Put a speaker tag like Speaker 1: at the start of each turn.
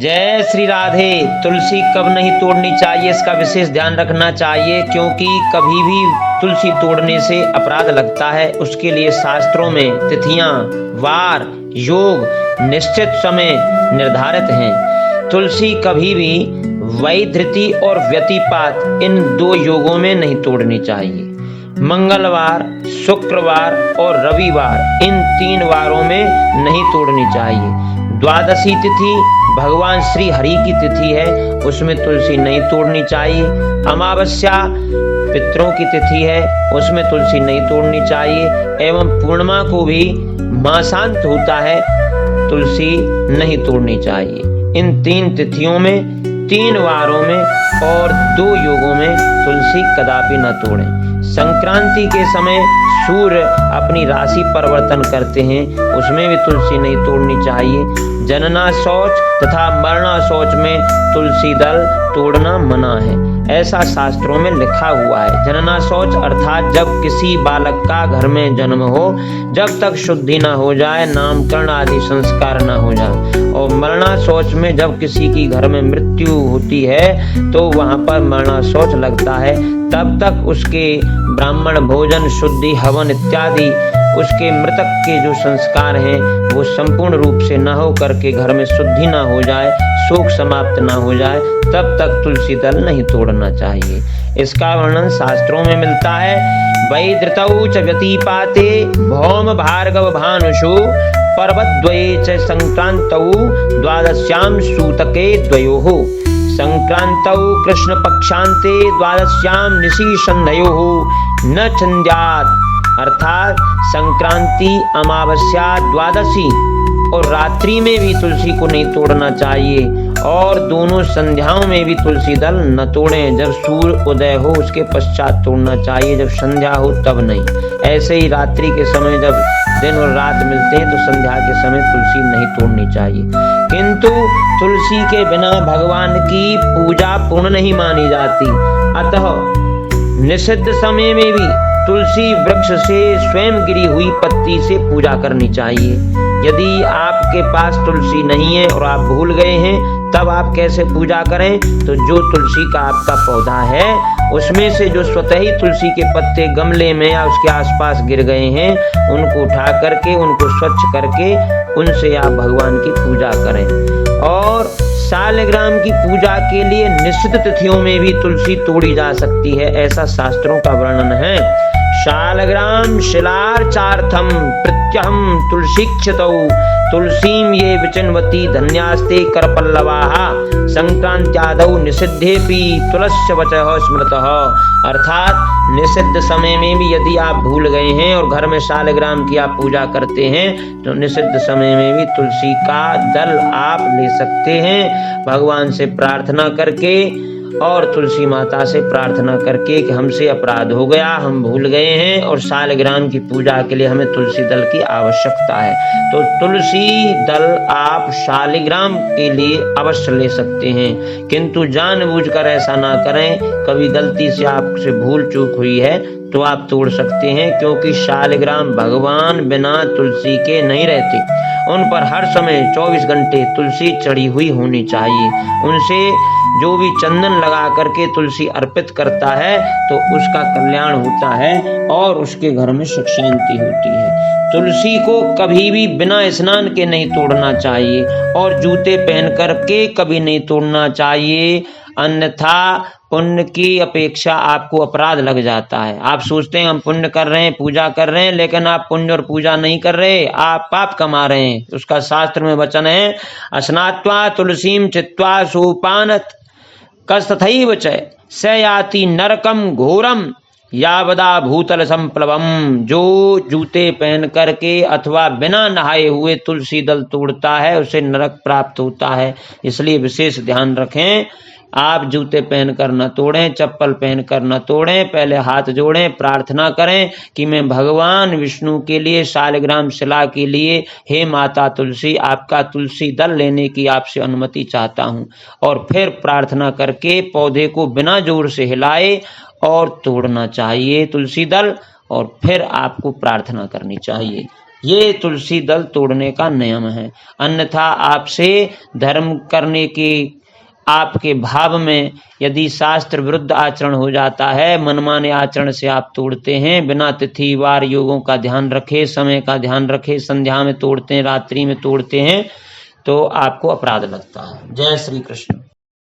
Speaker 1: जय श्री राधे। तुलसी कब नहीं तोड़नी चाहिए, इसका विशेष ध्यान रखना चाहिए, क्योंकि कभी भी तुलसी तोड़ने से अपराध लगता है। उसके लिए शास्त्रों में तिथियां, वार, योग, निश्चित समय निर्धारित हैं। तुलसी कभी भी वैधृति और व्यतिपात इन दो योगों में नहीं तोड़नी चाहिए। मंगलवार, शुक्रवार और रविवार इन 3 वारों में नहीं तोड़नी चाहिए। द्वादशी तिथि भगवान श्री हरि की तिथि है, उसमें तुलसी नहीं तोड़नी चाहिए। अमावस्या पितरों की तिथि है, उसमें तुलसी नहीं तोड़नी चाहिए। एवं पूर्णिमा को भी मासांत होता है, तुलसी नहीं तोड़नी चाहिए। इन 3 तिथियों में, 3 वारों में और 2 योगों में तुलसी कदापि न तोड़ें। संक्रांति के समय सूर्य अपनी राशि परिवर्तन करते हैं, उसमें भी तुलसी नहीं तोड़नी चाहिए। जनना शौच तथा मरना शौच में तुलसी दल तोड़ना मना है, ऐसा शास्त्रों में लिखा हुआ है। जनना शौच अर्थात जब किसी बालक का घर में जन्म हो, जब तक शुद्धि न हो जाए, नामकरण आदि संस्कार न हो जाए। और मरना शौच में जब किसी की घर में मृत्यु होती है तो वहां पर मरना शौच लगता है। तब तक उसके ब्राह्मण भोजन, शुद्धि, हवन इत्यादि उसके मृतक के जो संस्कार हैं वो संपूर्ण रूप से न हो करके घर में शुद्धि न हो जाए, शोक समाप्त न हो जाए, तब तक तुलसी दल नहीं तोड़ना चाहिए। इसका वर्णन शास्त्रों में मिलता है। वैधृतौ च व्यतिपाते भौम भार्गव भानुषु पर्वद्वये च संक्रांतौ द्वादश्यां सूतके द्वयोः। संक्रांतौ कृष्ण पक्षांते द्वादश्यां निशि संध्योः न छन्द्यात्। अर्थात संक्रांति, अमावस्या, द्वादशी और रात्रि में भी तुलसी को नहीं तोड़ना चाहिए, और दोनों संध्याओं में भी तुलसी दल न तोड़ें। जब सूर्य उदय हो उसके पश्चात तोड़ना चाहिए, जब संध्या हो तब नहीं। ऐसे ही रात्रि के समय जब दिन और रात मिलते हैं तो संध्या के समय तुलसी नहीं तोड़नी चाहिए। किंतु तुलसी के बिना भगवान की पूजा पूर्ण नहीं मानी जाती। अतः निषिद्ध समय में भी तुलसी वृक्ष से स्वयं गिरी हुई पत्ती से पूजा करनी चाहिए। यदि आपके पास तुलसी नहीं है और आप भूल गए हैं, तब आप कैसे पूजा करें? तो जो तुलसी का आपका पौधा है उसमें से जो स्वतः ही तुलसी के पत्ते गमले में या उसके आसपास गिर गए हैं, उनको उठा करके, उनको स्वच्छ करके, उनसे आप भगवान की पूजा करें। और शालिग्राम की पूजा के लिए निश्चित तिथियों में भी तुलसी तोड़ी जा सकती है, ऐसा शास्त्रों का वर्णन है। शालग्राम शिलार्चार्थम प्रत्यहम तुलसीक्षतौ तुलसीम ये विचिन्वती धन्यास्ते करपल्लवाः संक्रांत्यादौ निषिद्धेपि तुलस्य वचः स्मृतः। अर्थात निषिद्ध समय में भी यदि आप भूल गए हैं और घर में शालिग्राम की आप पूजा करते हैं तो निषिद्ध समय में भी तुलसी का दल आप ले सकते हैं, भगवान से प्रार्थना करके और तुलसी माता से प्रार्थना करके कि हमसे अपराध हो गया, हम भूल गए हैं और शालिग्राम की पूजा के लिए हमें तुलसी दल की आवश्यकता है। तो तुलसी दल आप शालिग्राम के लिए अवश्य ले सकते हैं, किंतु जानबूझकर ऐसा ना करें। कभी गलती से आपसे भूल चूक हुई है तो आप तोड़ सकते हैं, क्योंकि शालिग्राम भगवान बिना तुलसी के नहीं रहते। उन पर हर समय 24 घंटे तुलसी चढ़ी हुई होनी चाहिए। उनसे जो भी चंदन लगा करके तुलसी अर्पित करता है तो उसका कल्याण होता है और उसके घर में सुख शांति होती है। तुलसी को कभी भी बिना स्नान के नहीं तोड़ना चाहिए और जूते पहन करके कभी नहीं तोड़ना चाहिए, अन्यथा पुण्य की अपेक्षा आपको अपराध लग जाता है। आप सोचते हैं हम पुण्य कर रहे हैं, पूजा कर रहे हैं, लेकिन आप पुण्य और पूजा नहीं कर रहे, आप पाप कमा रहे हैं। उसका शास्त्र में वचन है, अस्नात्वा तुलसीम चित्वा सोपानत कस्तथैव च स याति नरकम घोरम यावदा भूतल संप्लवम। जो जूते पहन करके अथवा बिना नहाए हुए तुलसी दल तोड़ता है उसे नरक प्राप्त होता है। इसलिए विशेष ध्यान रखें, आप जूते पहनकर न तोड़ें, चप्पल पहनकर न तोड़ें। पहले हाथ जोड़ें, प्रार्थना करें कि मैं भगवान विष्णु के लिए, शालिग्राम शिला के लिए, हे माता तुलसी, आपका तुलसी दल लेने की आपसे अनुमति चाहता हूँ। और फिर प्रार्थना करके पौधे को बिना जोर से हिलाए और तोड़ना चाहिए तुलसी दल, और फिर आपको प्रार्थना करनी चाहिए। ये तुलसी दल तोड़ने का नियम है। अन्यथा आपसे धर्म करने के आपके भाव में यदि शास्त्र विरुद्ध आचरण हो जाता है, मनमाने आचरण से आप तोड़ते हैं, बिना तिथि वार योगों का ध्यान रखे, समय का ध्यान रखे, संध्या में तोड़ते हैं, रात्रि में तोड़ते हैं, तो आपको अपराध लगता है। जय श्री कृष्ण।